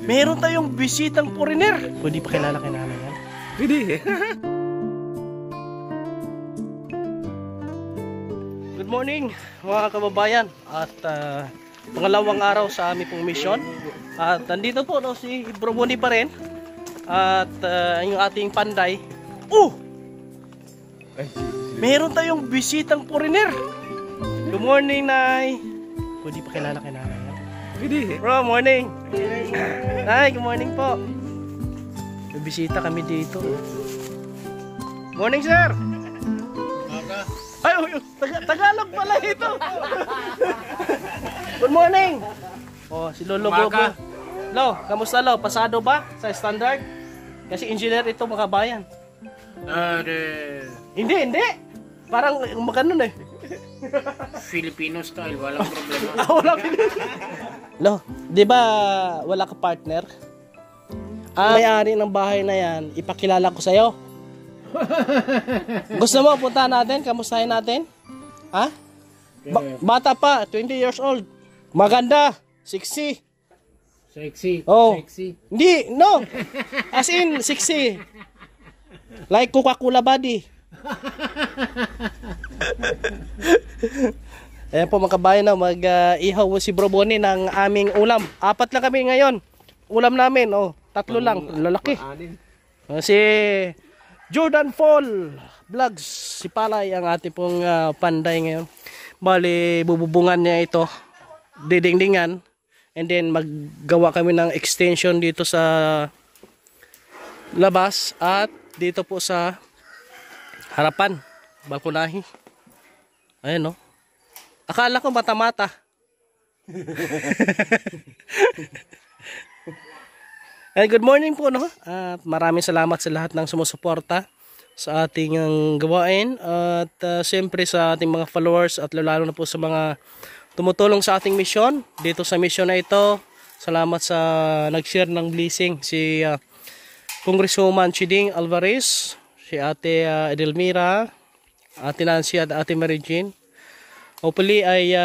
Meron tayong bisitang foreigner. Pwede pa kilala kay nanay yan? Pwede. Good morning mga kababayan. At pangalawang araw sa aming pong mission. At nandito po no, si Bro Bonnie pa rin. At yung ating panday. Meron tayong bisitang foreigner. Good morning, Nay. Pwede pa kilala kay nanay yan? Pwede. Bro, morning. Nay, good morning po. May bisita kami dito. Morning, sir. Ay, Tagalog pala ito. Good morning. Oh, si Lolo Bobo. Lo, kamusta lo? Pasado ba sa standard? Kasi engineer ito mga bayan. Hindi. Parang magano eh. Filipino style, walang problema. Walang Lo, di ba wala ka partner? May-ari ng bahay na yan, ipakilala ko sa'yo. Gusto mo, puntahan natin, kamustahin natin? Ha? Bata pa, 20 years old. Maganda, sexy. Sexy. Oh. Sexy. Hindi, no. As in, sexy. Like Coca-Cola body. Ayan po mga kabayan, mag-ihaw si Bro Bonnie ng aming ulam. 4 lang kami ngayon. Ulam namin, 3 lang. Lalaki. Si Jordan Fall Vlogs, si Palay ang ating pong panday ngayon. Bali, bububungan niya ito. Didingdingan. And then maggawa kami ng extension dito sa labas at dito po sa harapan, balkonahe. Ayan no. Akala ko mata-mata. Good morning po no. At maraming salamat sa lahat ng sumusuporta sa ating gawain at siyempre sa ating mga followers at lalo na po sa mga tumutulong sa ating mission dito sa mission na ito. Salamat sa nag-share ng blessing si Congresswoman Chiding Alvarez, si Ate Edelmira, Ate Nancy at Ate Mary Jean. Hopefully ay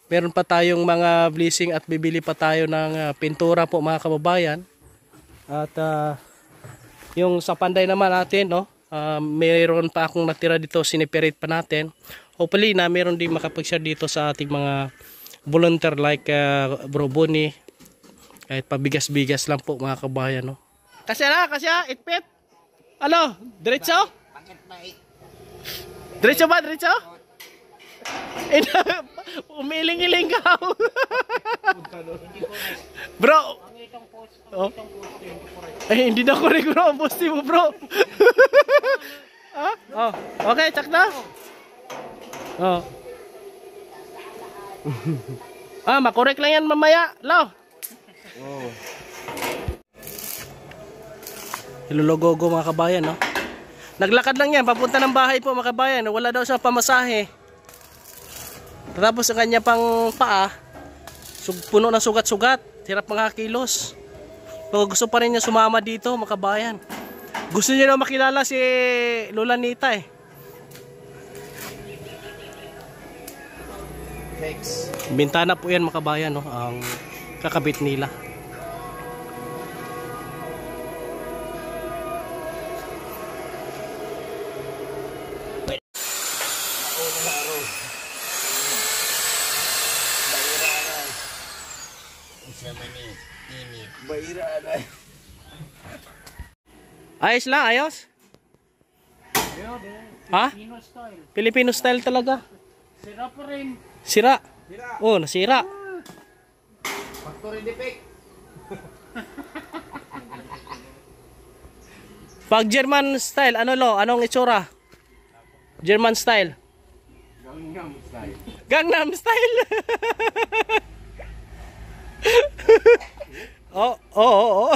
meron pa tayong mga blessing at bibili pa tayo ng pintura po mga kababayan. At yung sa panday naman natin, no, mayroon pa akong natira dito, siniperate pa natin. Hopefully na meron din makapag-share dito sa ating mga volunteer like Bro Bonnie. Kahit pabigas-bigas lang po mga kababayan, no. Kasya, itpit. Ano, diretso? Diretso ba, diretso? Umiling-iling ka. Bro. Oh. Ay, hindi na ko rin ang posti mo, bro. Oh, okay, check na. Oh. Makorek lang yan mamaya, Lo. Oh. Ilologogo mga kabayan, no? Naglakad lang yan, papunta ng bahay po mga kabayan. Wala daw siya pamasahe. Tapos ang kanya pang paa, puno ng sugat-sugat. Hirap mga kilos. Pero gusto pa rin niya sumama dito mga kabayan. Gusto niya na makilala si Lola Nita eh. Bintana po yan mga kabayan, no? Ang kakabit nila. Ayos lang, ayos? Ha? Filipino style. Filipino style talaga. Sira pa rin. Sira? Oh, nasira. Factory defect. Pag German style, ano lo? Anong itsura? German style. Gangnam style. Gangnam style. Oh.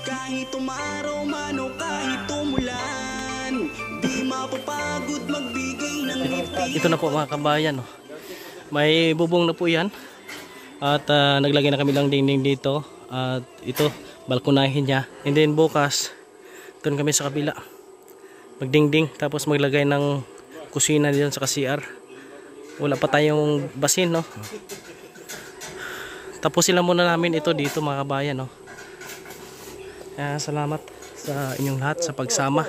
Kahit umaraw man o kahit umulan, di mapapagod magbigay ng ngiti. Ito na po mga kabayan, no? May bubong na po yan. At naglagay na kami lang dingding dito. At ito, balkonahin niya. And then bukas, doon kami sa kabila. Magdingding, tapos maglagay ng kusina dyan sa CR. Wala pa tayong basin, no? Tapusin lang muna namin ito dito mga kabayan, no? Salamat sa inyong lahat sa pagsama,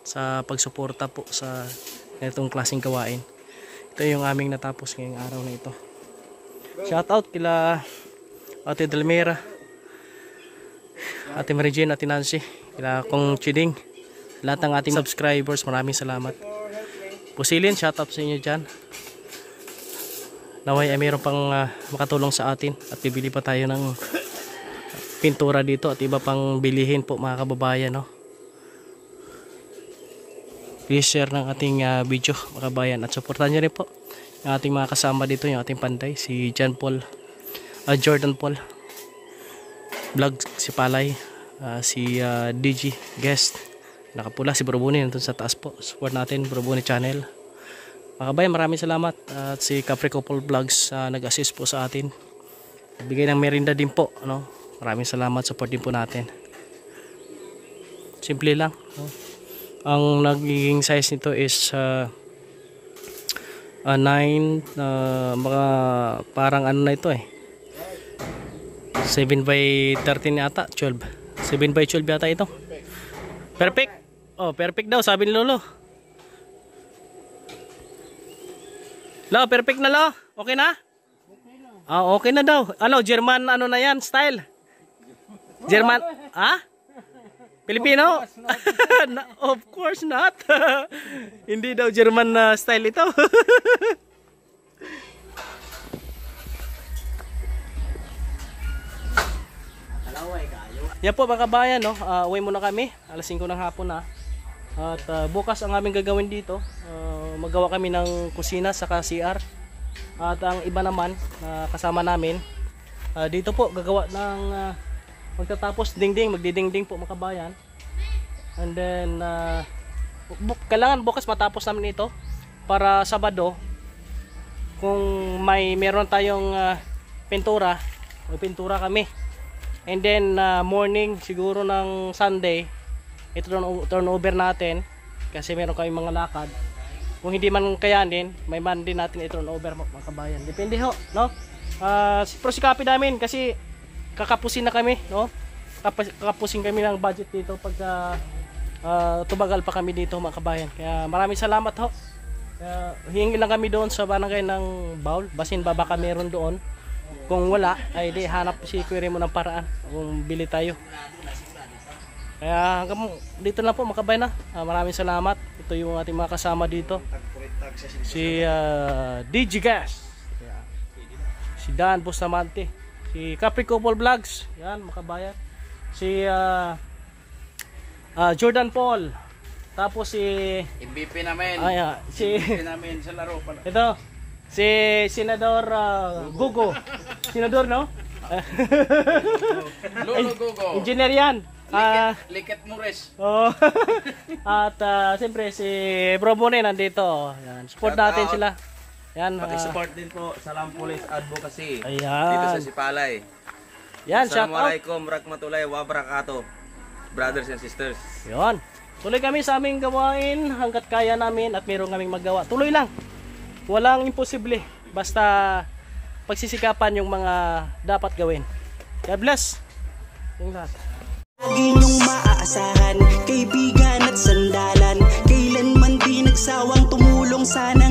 sa pagsuporta po sa itong klaseng gawain. Ito yung aming natapos ngayong araw na ito. Shout out kila Ate Delmira, Ate Marijin, Ate Nancy, kila Kong Chiding, lahat ng ating subscribers, maraming salamat. Pusilin, shout out sa inyo dyan. Naway ay mayroon pang makatulong sa atin at bibili pa tayo ng pintura dito at iba pang bilihin po mga kababayan, no? Please share ng ating video mga kabayan at supportan nyo rin po yung ating mga kasama dito, yung ating panday, si Jordan Paul vlog, si Palay, si DG guest nakapula, si Brobuni nandun sa taas po. Support natin Brobuni channel mga kabayan, maraming salamat. At si Capri Couple Vlogs nag-assist po sa atin, bigay ng merinda din po, no? Maraming salamat, support din po natin. Simple lang, no? Ang nagiging size nito is 9, mga parang ano na ito 7 by 13 yata, 12. 7 by 12 yata ito. Perfect. Oh, perfect daw sabi ni Lolo. Lo, perfect na lo. Okay na? Okay na daw. Ano, German ano na yan, style? German, Filipino? Of course not. Hindi daw German style ito. Yan po mga kabayan, no? Uwi muna kami. Alas 5 ng hapon na. At bukas ang aming gagawin dito, magawa kami ng kusina sa CR. At ang iba naman kasama namin dito po gagawa ng magtatapos dingding, magdidingding po mga kabayan. And then kailangan bukas matapos namin ito para Sabado kung meron tayong pintura, magpintura kami. And then morning siguro ng Sunday ito turnover natin kasi meron kami mga lakad. Kung hindi man kayanin, may man din natin i-turnover mga kabayan. Depende ho, no? Pero sikapin namin kasi kakapusin na kami, no? Kakapusin kami ng budget dito pag tumagal pa kami dito mga kabayan. Kaya maraming salamat ho. Hihingi lang kami doon sa barangay ng Baul, basin ba baka meron doon. Kung wala, ay di hanap si Kuya mo ng paraan kung bili tayo. Kaya hanggang dito na po mga kabayan. Maraming salamat. Ito yung ating mga kasama dito. Si DG Gas, si Dan Bustamante, si Capri Couple Vlogs, yan mga kabayan. Si Jordan Paul. Tapos si MVP namin. si MVP namin sa laro pala. Ito si Senador Gugo. Senador, no? Lolo Gugo. Engineer yan. Liket Mures. Oh. At siyempre si Bro Bone nandito. Yan. Support natin sila. Yan. Paki-support din po sa Lampulis Advocacy. Ayan. Dito sa Sipalay. Yan, shout out. Assalamualaikum warahmatullahi wabarakatuh. Brothers and sisters. Yon. Tuloy kami sa aming gawain hanggat kaya namin at meron kaming magawa. Tuloy lang. Walang imposible. Basta pagsisikapan yung mga dapat gawin. God bless. Yung lahat. Lagi niyong maaasahan, kaibigan at sandalan, kailanman di nagsawang tumulong sana